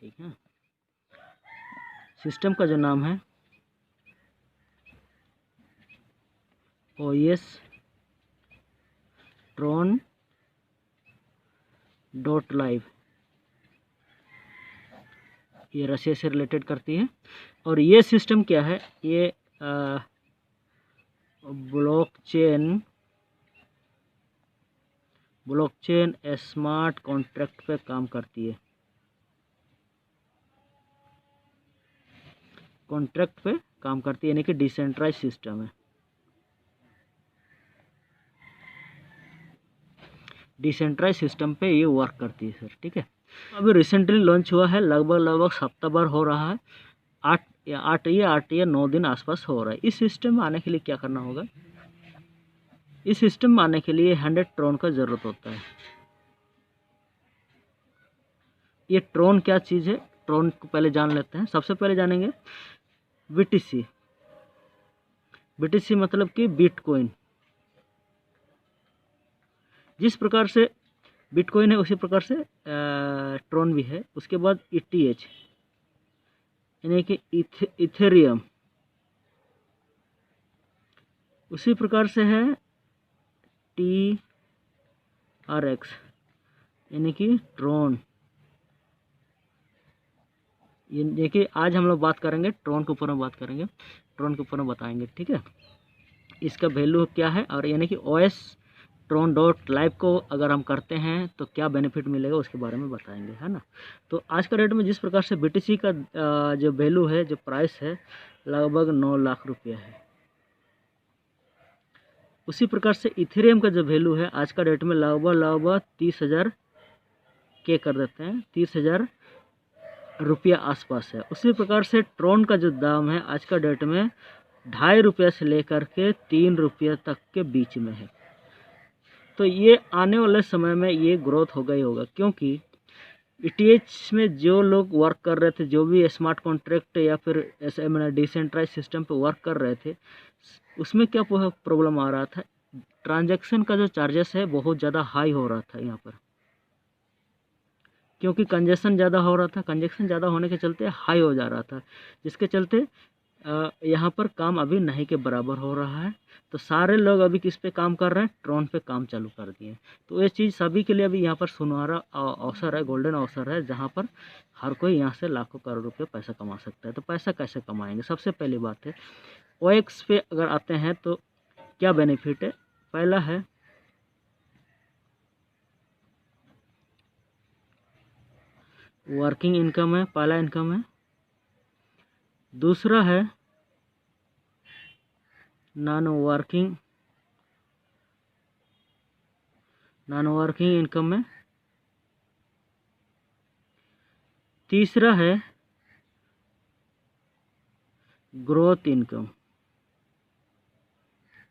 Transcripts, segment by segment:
ठीक है। सिस्टम का जो नाम है OS Tron .live, ये रशिया से रिलेटेड करती है। और ये सिस्टम क्या है, ये ब्लॉकचेन स्मार्ट कॉन्ट्रैक्ट पे काम करती है, कॉन्ट्रैक्ट पे काम करती है, यानी कि डिसेंट्रलाइज सिस्टम है। डिसेंट्रलाइज सिस्टम पे ये वर्क करती है सर, ठीक है। अभी रिसेंटली लॉन्च हुआ है, लगभग हफ्ता भर हो रहा है, 8 या 9 दिन आसपास हो रहा है। इस सिस्टम में आने के लिए क्या करना होगा, इस सिस्टम में आने के लिए 100 ट्रॉन का ज़रूरत होता है। ये ट्रॉन क्या चीज़ है, ट्रॉन को पहले जान लेते हैं। सबसे पहले जानेंगे BTC। BTC मतलब कि बिटकॉइन। जिस प्रकार से बिटकॉइन है उसी प्रकार से ट्रॉन भी है। उसके बाद ETH यानी कि इथेरियम, उसी प्रकार से है TRX यानी कि ट्रॉन। ये देखिए, आज हम लोग बात करेंगे ट्रॉन के ऊपर में, बात करेंगे ट्रॉन के ऊपर में बताएंगे, ठीक है। इसका वैल्यू क्या है, और यानी कि OS Tron .live को अगर हम करते हैं तो क्या बेनिफिट मिलेगा उसके बारे में बताएंगे, है ना। तो आज का रेट में जिस प्रकार से BTC का जो वैल्यू है, जो प्राइस है, लगभग 9 लाख रुपया है। उसी प्रकार से इथेरियम का जो वैल्यू है आज का डेट में लगभग 30,000 के कर देते हैं, 30,000 रुपया आसपास है। उसी प्रकार से ट्रॉन का जो दाम है आज का डेट में 2.5 रुपये से लेकर के 3 रुपये तक के बीच में है। तो ये आने वाले समय में ये ग्रोथ होगा ही होगा, क्योंकि ETH में जो लोग वर्क कर रहे थे, जो भी स्मार्ट कॉन्ट्रैक्ट या फिर ऐसे मैंने डिसेंट्रलाइज सिस्टम पे वर्क कर रहे थे, उसमें क्या प्रॉब्लम आ रहा था, ट्रांजैक्शन का जो चार्जेस है बहुत ज़्यादा हाई हो रहा था यहाँ पर, क्योंकि कंजेशन ज़्यादा हो रहा था। कंजेशन ज़्यादा होने के चलते हाई हो जा रहा था, जिसके चलते यहाँ पर काम अभी नहीं के बराबर हो रहा है। तो सारे लोग अभी किस पे काम कर रहे हैं, ट्रॉन पे काम चालू कर दिए। तो ये चीज़ सभी के लिए अभी यहाँ पर सुनहरा अवसर है, गोल्डन अवसर है, जहाँ पर हर कोई यहाँ से लाखों करोड़ रुपये पैसा कमा सकता है। तो पैसा कैसे कमाएंगे, सबसे पहली बात है OX पे अगर आते हैं तो क्या बेनिफिट है। पहला है वर्किंग इनकम है, पहला इनकम है। दूसरा है नॉन वर्किंग इनकम है। तीसरा है ग्रोथ इनकम।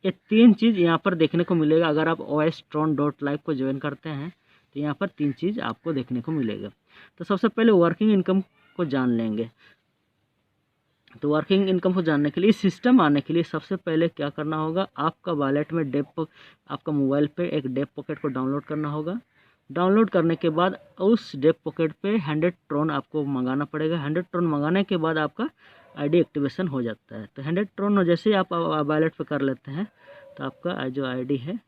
ये 3 चीज़ यहाँ पर देखने को मिलेगा। अगर आप OS Tron .live को ज्वाइन करते हैं तो यहाँ पर 3 चीज़ आपको देखने को मिलेगा। तो सबसे पहले वर्किंग इनकम को जान लेंगे। तो वर्किंग इनकम को जानने के लिए, सिस्टम आने के लिए सबसे पहले क्या करना होगा, आपका वॉलेट में आपका मोबाइल पे एक डेप पॉकेट को डाउनलोड करना होगा। डाउनलोड करने के बाद उस डेप पॉकेट पे 100 ट्रॉन आपको मंगाना पड़ेगा। 100 ट्रॉन मंगाने के बाद आपका ID एक्टिवेशन हो जाता है। तो 100 ट्रॉन जैसे ही आप वॉलेट पे कर लेते हैं तो आपका जो ID है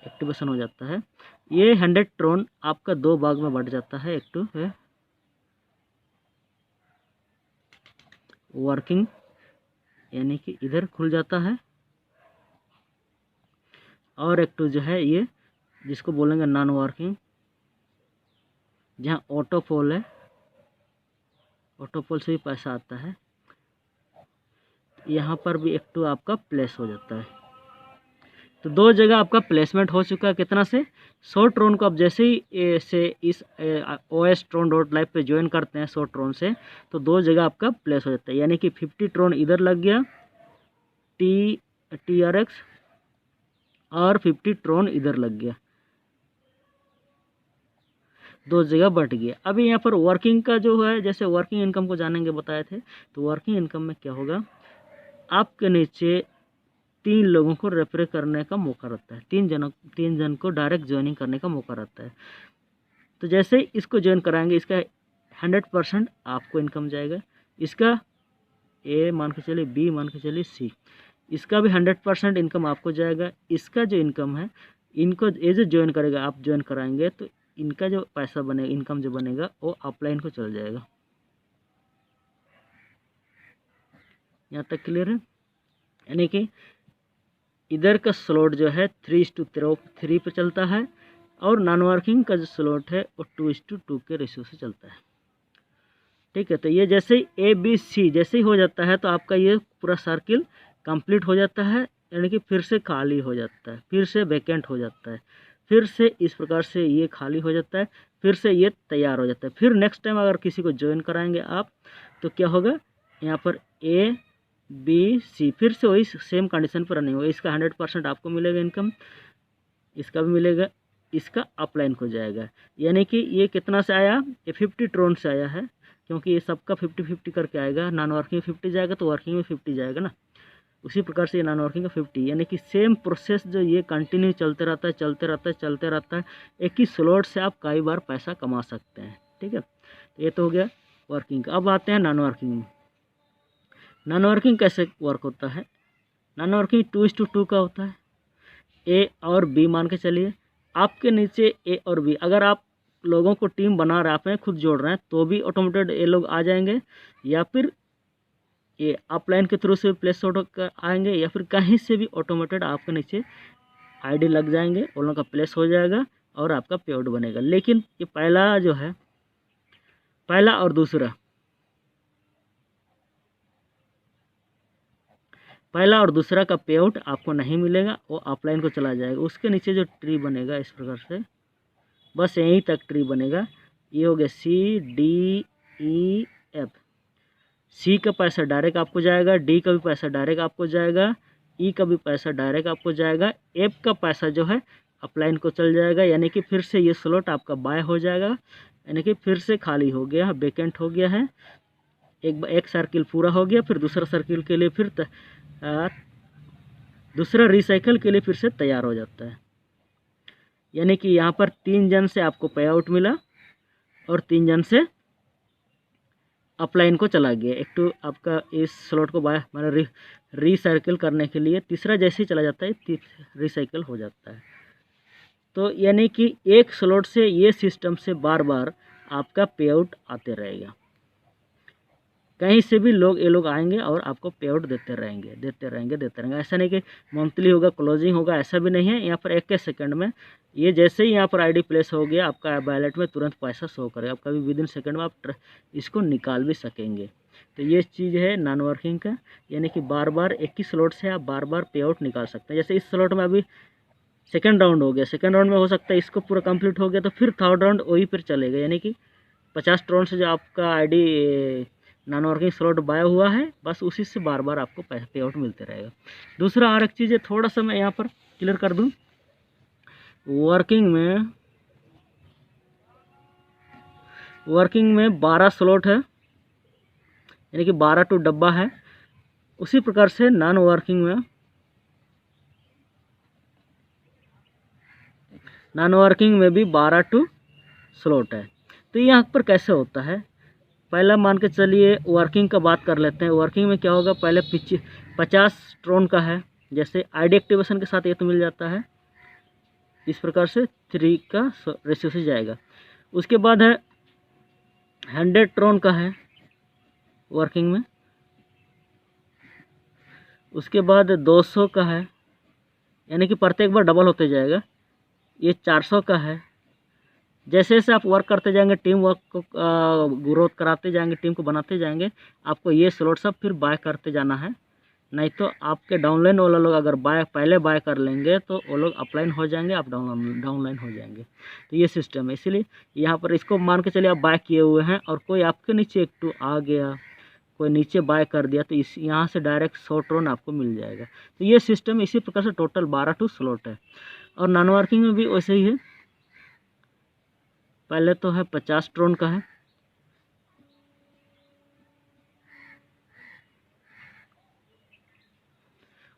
एक्टिवेशन हो जाता है। ये 100 ट्रॉन आपका 2 भाग में बढ़ जाता है। एक तो है वर्किंग यानी कि इधर खुल जाता है, और एक तो जो है ये जिसको बोलेंगे नॉन वर्किंग, जहाँ ऑटोपोल है, ऑटोपोल से भी पैसा आता है। यहाँ पर भी एक तो आपका प्लेस हो जाता है। तो 2 जगह आपका प्लेसमेंट हो चुका है। कितना से 100 ट्रॉन को आप जैसे ही इस OS Tron .live पे ज्वाइन करते हैं 100 ट्रॉन से, तो 2 जगह आपका प्लेस हो जाता है, यानी कि 50 ट्रॉन इधर लग गया TRX, और 50 ट्रॉन इधर लग गया, 2 जगह बट गया। अभी यहाँ पर वर्किंग का जो है, जैसे वर्किंग इनकम को जानेंगे बताए थे, तो वर्किंग इनकम में क्या होगा, आपके नीचे 3 लोगों को रेफर करने का मौका रहता है। 3 जन को डायरेक्ट ज्वाइनिंग करने का मौका रहता है। तो जैसे ही इसको ज्वाइन कराएंगे, इसका 100% आपको इनकम जाएगा। इसका ए मान के चलिए, बी मान के चलिए, सी, इसका भी 100% इनकम आपको जाएगा। इसका जो इनकम है, इनको ये जो ज्वाइन करेगा, आप ज्वाइन कराएंगे तो इनका जो पैसा बनेगा, इनकम जो बनेगा वो अपलाइन को चल जाएगा। यहाँ तक क्लियर है? यानी कि इधर का स्लॉट जो है 3:3 पे चलता है और नॉन वर्किंग का जो स्लॉट है वो 2:2 के रेशियो से चलता है। ठीक है, तो ये जैसे ही ए बी सी जैसे ही हो जाता है तो आपका ये पूरा सर्किल कंप्लीट हो जाता है, यानी कि फिर से खाली हो जाता है, फिर से वैकेंट हो जाता है, फिर से इस प्रकार से ये खाली हो जाता है, फिर से ये तैयार हो जाता है। फिर नेक्स्ट टाइम अगर किसी को ज्वाइन कराएंगे आप तो क्या होगा, यहाँ पर ए बी सी फिर से वही सेम कंडीशन पर रनिंग होगा। इसका 100% आपको मिलेगा इनकम, इसका भी मिलेगा, इसका अपलाइन को जाएगा। यानी कि ये कितना से आया, ये 50 ट्रोन से आया है, क्योंकि ये सबका 50-50 करके आएगा। नॉन वर्किंग 50 जाएगा तो वर्किंग में 50 जाएगा ना, उसी प्रकार से ये नॉन वर्किंग का 50, यानी कि सेम प्रोसेस जो ये कंटिन्यू चलते रहता है, चलते रहता है, चलते रहता है। एक ही स्लॉट से आप कई बार पैसा कमा सकते हैं। ठीक है, तो ये तो हो गया वर्किंग का। अब आते हैं नॉन वर्किंग में। नॉन वर्किंग कैसे वर्क होता है? नॉन वर्किंग 2:2 का होता है। ए और बी मान के चलिए, आपके नीचे ए और बी, अगर आप लोगों को टीम बना रहे हैं, खुद जोड़ रहे हैं, तो भी ऑटोमेटेड ये लोग आ जाएंगे, या फिर ये अपलाइन के थ्रू से प्लेस ऑर्डर आएंगे, या फिर कहीं से भी ऑटोमेटेड आपके नीचे आईडी लग जाएंगे, उन लोगों का प्लेस हो जाएगा और आपका पेआउट बनेगा। लेकिन ये पहला जो है, पहला और दूसरा, पहला और दूसरा का पेआउट आपको नहीं मिलेगा, वो अपलाइन को चला जाएगा। उसके नीचे जो ट्री बनेगा इस प्रकार से, बस यहीं तक ट्री बनेगा। ये हो गया सी डी ई एफ। सी का पैसा डायरेक्ट आपको जाएगा, डी का भी पैसा डायरेक्ट आपको जाएगा, ई का भी पैसा डायरेक्ट आपको जाएगा, एफ का पैसा जो है अपलाइन को चल जाएगा। यानी कि फिर से ये स्लॉट आपका बाय हो जाएगा, यानी कि फिर से खाली हो गया, वैकेंट हो गया है। एक सर्किल पूरा हो गया, फिर दूसरा सर्किल के लिए फिर दूसरा रिसाइकल के लिए फिर से तैयार हो जाता है। यानी कि यहाँ पर 3 जन से आपको पे आउट मिला और 3 जन से अपलाइन को चला गया। एक तो आपका इस स्लॉट को बाय मतलब रिसाइकल करने के लिए, तीसरा जैसे ही चला जाता है रिसाइकल हो जाता है। तो यानी कि एक स्लॉट से ये सिस्टम से बार बार आपका पे आउट आते रहेगा। कहीं से भी ये लोग आएंगे और आपको पे आउट देते रहेंगे। ऐसा नहीं कि मंथली होगा, क्लोजिंग होगा, ऐसा भी नहीं है। यहाँ पर एक सेकंड में ये जैसे ही यहाँ पर आईडी प्लेस हो गया, आपका वैलेट में तुरंत पैसा शो करेगा। आप कभी विदिन सेकंड में आप इसको निकाल भी सकेंगे। तो ये चीज़ है नॉन वर्किंग का, यानी कि बार बार एक ही स्लॉट से आप बार बार पे आउट निकाल सकते हैं। जैसे इस स्लॉट में अभी सेकेंड राउंड हो गया, सेकेंड राउंड में हो सकता है इसको पूरा कंप्लीट हो गया तो फिर थर्ड राउंड वही पर चलेगा। यानी कि 50 ट्रोन से जो आपका ID non working slot buy हुआ है, बस उसी से बार बार आपको पे आउट मिलते रहेगा। दूसरा और एक चीज़ है, थोड़ा सा मैं यहाँ पर क्लियर कर दूँ। वर्किंग में 12 स्लॉट है, यानी कि 12 टू डब्बा है। उसी प्रकार से नॉन वर्किंग में भी 12 टू स्लॉट है। तो यहाँ पर कैसे होता है, पहला मान के चलिए वर्किंग का बात कर लेते हैं। वर्किंग में क्या होगा, पहले 50 ट्रोन का है, जैसे आईडी एक्टिवेशन के साथ ये तो मिल जाता है। इस प्रकार से 3 का रेशियो से जाएगा। उसके बाद है 100 ट्रोन का है वर्किंग में। उसके बाद 200 का है, यानी कि प्रत्येक बार डबल होते जाएगा। ये 400 का है। जैसे जैसे आप वर्क करते जाएंगे, टीम वर्क को ग्रोथ कराते जाएंगे, टीम को बनाते जाएंगे, आपको ये स्लॉट सब फिर बाय करते जाना है। नहीं तो आपके डाउनलाइन वाला लोग अगर पहले बाय कर लेंगे तो वो लोग अपलाइन हो जाएंगे, आप डाउनलाइन हो जाएंगे। तो ये सिस्टम है। इसीलिए यहाँ पर इसको मान के चलिए आप बाय किए हुए हैं और कोई आपके नीचे एक टू आ गया, कोई नीचे बाय कर दिया, तो इस यहाँ से डायरेक्ट 100 ट्रोन आपको मिल जाएगा। तो ये सिस्टम इसी प्रकार से टोटल 12 टू स्लॉट है। और नॉन वर्किंग में भी वैसे ही है। पहले तो है 50 ट्रोन का है,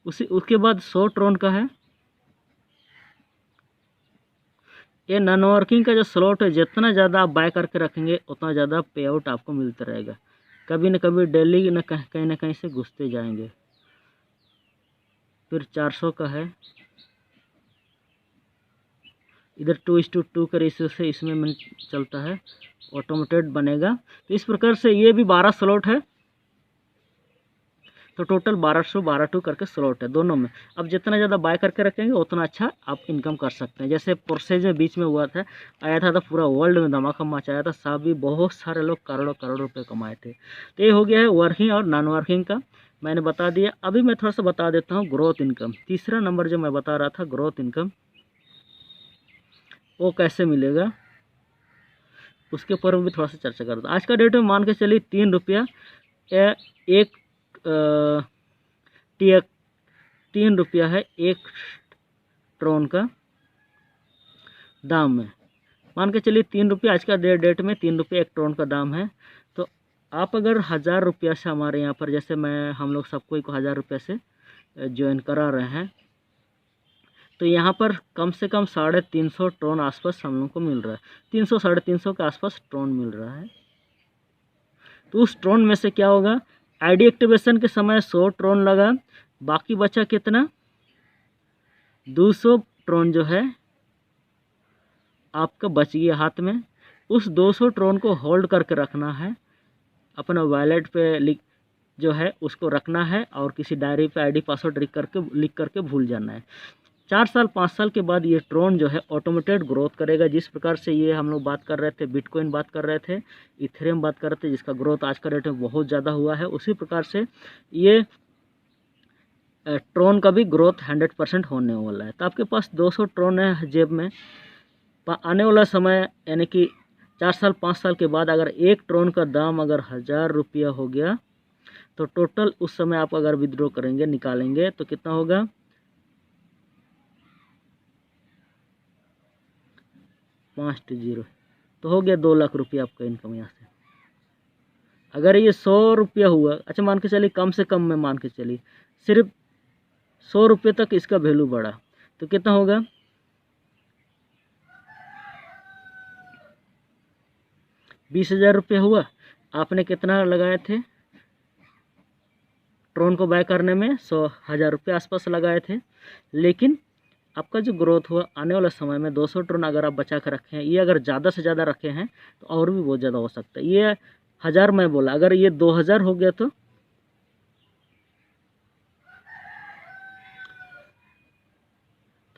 उसके बाद 100 ट्रोन का है, ये नॉन वर्किंग का जो स्लॉट है, जितना ज़्यादा आप बाय करके रखेंगे उतना ज़्यादा पे आउट आपको मिलता रहेगा। कभी न कभी डेली न कहीं ना कहीं से घुसते जाएंगे। फिर 400 का है, इधर 2:2 का रेशियो से इसमें मन चलता है, ऑटोमेटेड बनेगा। तो इस प्रकार से ये भी 12 स्लॉट है, तो टोटल 1200 करके स्लॉट है दोनों में। अब जितना ज़्यादा बाय करके रखेंगे उतना अच्छा आप इनकम कर सकते हैं। जैसे प्रोसेज में बीच में हुआ था, आया था तो पूरा वर्ल्ड में धमाका मचाया था, सभी बहुत सारे लोग करोड़ों रुपए कमाए थे। तो ये हो गया है वर्किंग और नॉन वर्किंग का, मैंने बता दिया। अभी मैं थोड़ा सा बता देता हूँ ग्रोथ इनकम। तीसरा नंबर जो मैं बता रहा था ग्रोथ इनकम, वो कैसे मिलेगा उसके ऊपर भी थोड़ा सा चर्चा करता हूँ। आज का डेट में मान के चलिए 3 रुपया एक 3 रुपया है एक ट्रोन का दाम है। मान के चलिए 3 रुपया आज का डेट में 3 रुपया एक ट्रोन का दाम है। तो आप अगर 1000 रुपया से हमारे यहाँ पर, जैसे हम लोग सबको 1000 रुपये से ज्वाइन करा रहे हैं, तो यहाँ पर कम से कम 350 ट्रोन आसपास हम लोग को मिल रहा है। 300 350 के आसपास ट्रोन मिल रहा है। तो उस ट्रोन में से क्या होगा, आईडी एक्टिवेशन के समय 100 ट्रोन लगा, बाकी बचा कितना, 200 ट्रोन जो है आपका बच गया हाथ में। उस 200 ट्रोन को होल्ड करके रखना है, अपना वॉलेट पे जो है उसको रखना है, और किसी डायरी पे आईडी पासवर्ड लिख करके भूल जाना है। 4 साल 5 साल के बाद ये ट्रोन जो है ऑटोमेटेड ग्रोथ करेगा। जिस प्रकार से ये हम लोग बात कर रहे थे, बिटकॉइन बात कर रहे थे, इथेरियम बात कर रहे थे, जिसका ग्रोथ आज का डेट में बहुत ज़्यादा हुआ है, उसी प्रकार से ये ट्रोन का भी ग्रोथ 100% होने वाला है। तो आपके पास 200 ट्रोन है जेब में। आने वाला समय यानी कि 4 साल 5 साल के बाद अगर एक ट्रोन का दाम अगर 1000 रुपया हो गया, तो टोटल उस समय आप अगर विड्रॉ करेंगे, निकालेंगे, तो कितना होगा, 5 तो हो गया 2 लाख रुपया आपका इनकम यहाँ से। अगर ये 100 रुपया हुआ, अच्छा मान के चलिए कम से कम में मान के चलिए सिर्फ 100 रुपये तक इसका वैल्यू बढ़ा, तो कितना होगा, 20,000 रुपये हुआ। आपने कितना लगाए थे ट्रोन को बाय करने में, 100,000 रुपये आसपास लगाए थे। लेकिन आपका जो ग्रोथ हुआ आने वाले समय में 200 ट्रोन अगर आप बचा कर रखे हैं, ये अगर ज़्यादा से ज़्यादा रखे हैं तो और भी बहुत ज़्यादा हो सकता है। ये 1000 मैं बोला, अगर ये 2000 हो गया तो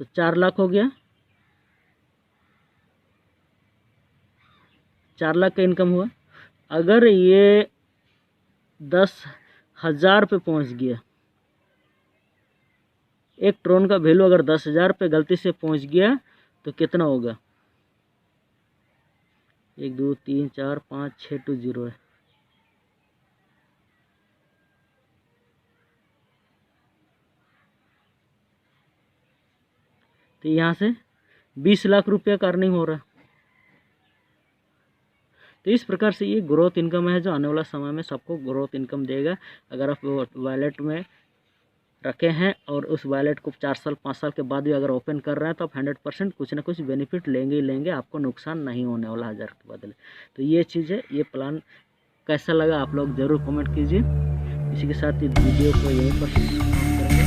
4 लाख हो गया, 4 लाख का इनकम हुआ। अगर ये 10,000 पे पहुंच गया, एक ट्रोन का वैल्यू अगर 10,000 पे गलती से पहुंच गया, तो कितना होगा, 1 2 3 4 5 6 2 0 है। तो यहाँ से 20 लाख रुपया का अर्निंग हो रहा है। तो इस प्रकार से ये ग्रोथ इनकम है जो आने वाला समय में सबको ग्रोथ इनकम देगा। अगर आप वॉलेट में रखे हैं और उस वॉलेट को 4 साल 5 साल के बाद भी अगर ओपन कर रहे हैं, तो आप 100% कुछ ना कुछ बेनिफिट लेंगे ही लेंगे, आपको नुकसान नहीं होने वाला 1000 के बदले। तो ये चीज़ है। ये प्लान कैसा लगा आप लोग ज़रूर कमेंट कीजिए। इसी के साथ इस वीडियो को यहीं पर